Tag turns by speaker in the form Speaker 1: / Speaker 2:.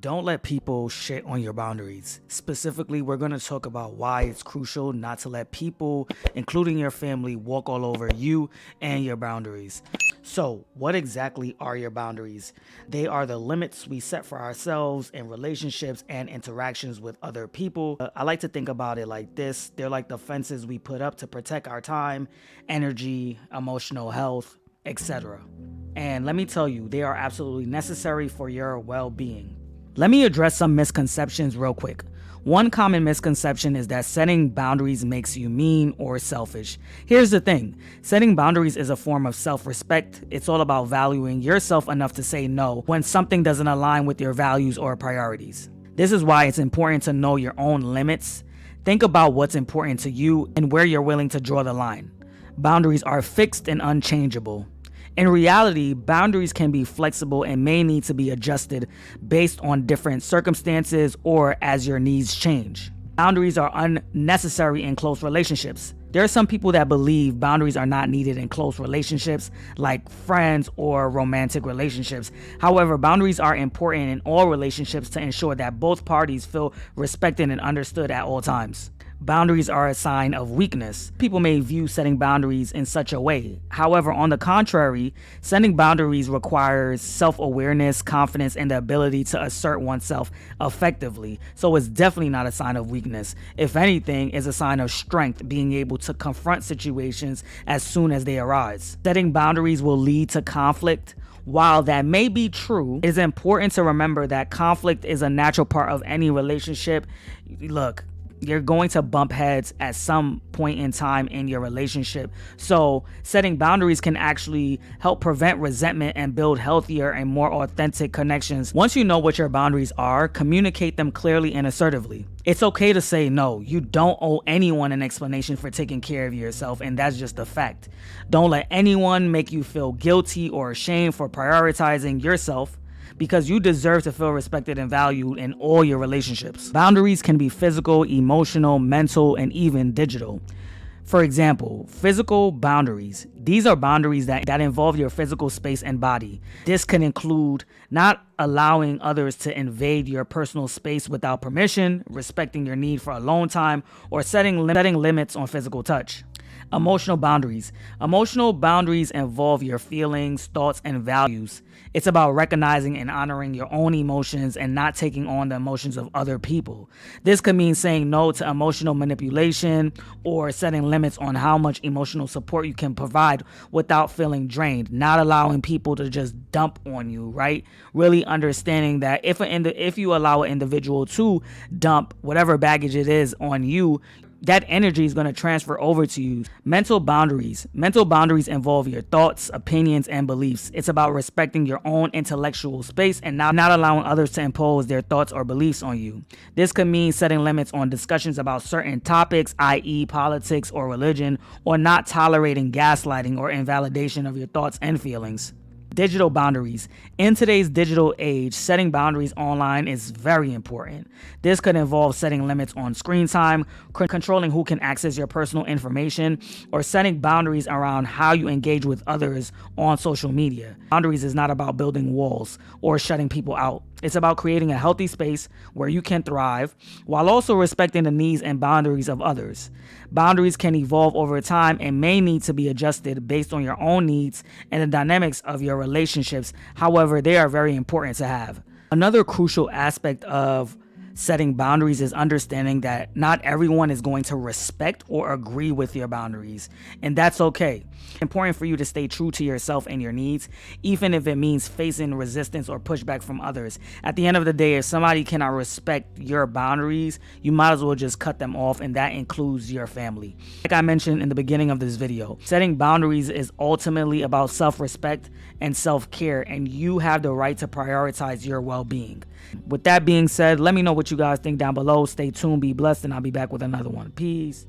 Speaker 1: Don't let people shit on your boundaries. Specifically, we're going to talk about why it's crucial not to let people, including your family, walk all over you and your boundaries. So, what exactly are your boundaries? They are the limits we set for ourselves in relationships and interactions with other people. I like to think about it like this. They're like the fences we put up to protect our time, energy, emotional health, etc. And let me tell you, they are absolutely necessary for your well-being. Let me address some misconceptions real quick. One common misconception is that setting boundaries makes you mean or selfish. Here's the thing, setting boundaries is a form of self-respect. It's all about valuing yourself enough to say no when something doesn't align with your values or priorities. This is why it's important to know your own limits. Think about what's important to you and where you're willing to draw the line. Boundaries are fixed and unchangeable. In reality, boundaries can be flexible and may need to be adjusted based on different circumstances or as your needs change. Boundaries are unnecessary in close relationships. There are some people that believe boundaries are not needed in close relationships like friends or romantic relationships. However, boundaries are important in all relationships to ensure that both parties feel respected and understood at all times. Boundaries are a sign of weakness. People may view setting boundaries in such a way. However, on the contrary, setting boundaries requires self-awareness, confidence, and the ability to assert oneself effectively. So it's definitely not a sign of weakness. If anything, it's a sign of strength, being able to confront situations as soon as they arise. Setting boundaries will lead to conflict. While that may be true, it's important to remember that conflict is a natural part of any relationship. Look, you're going to bump heads at some point in time in your relationship. So setting boundaries can actually help prevent resentment and build healthier and more authentic connections. Once you know what your boundaries are, communicate them clearly and assertively. It's okay to say no. You don't owe anyone an explanation for taking care of yourself, and that's just a fact. Don't let anyone make you feel guilty or ashamed for prioritizing yourself, because you deserve to feel respected and valued in all your relationships. Boundaries can be physical, emotional, mental, and even digital. For example, physical boundaries. These are boundaries that involve your physical space and body. This can include not allowing others to invade your personal space without permission, respecting your need for alone time, or setting limits on physical touch. Emotional boundaries. Emotional boundaries involve your feelings, thoughts, and values. It's about recognizing and honoring your own emotions and not taking on the emotions of other people. This could mean saying no to emotional manipulation or setting limits on how much emotional support you can provide without feeling drained, not allowing people to just dump on you, right? Really understanding that if you allow an individual to dump whatever baggage it is on you, that energy is going to transfer over to you. Mental boundaries. Mental boundaries involve your thoughts, opinions, and beliefs. It's about respecting your own intellectual space and not allowing others to impose their thoughts or beliefs on you. This could mean setting limits on discussions about certain topics, i.e. politics or religion, or not tolerating gaslighting or invalidation of your thoughts and feelings. Digital boundaries. In today's digital age, setting boundaries online is very important. This could involve setting limits on screen time, controlling who can access your personal information, or setting boundaries around how you engage with others on social media. Boundaries is not about building walls or shutting people out. It's about creating a healthy space where you can thrive while also respecting the needs and boundaries of others. Boundaries can evolve over time and may need to be adjusted based on your own needs and the dynamics of your relationships. However, they are very important to have. Another crucial aspect of setting boundaries is understanding that not everyone is going to respect or agree with your boundaries, and that's okay. It's important for you to stay true to yourself and your needs, even if it means facing resistance or pushback from others. At the end of the day, if somebody cannot respect your boundaries, you might as well just cut them off, and that includes your family. Like I mentioned in the beginning of this video, setting boundaries is ultimately about self-respect and self-care, and you have the right to prioritize your well-being. With that being said, let me know what you guys think down below. Stay tuned, be blessed, and I'll be back with another one. Peace.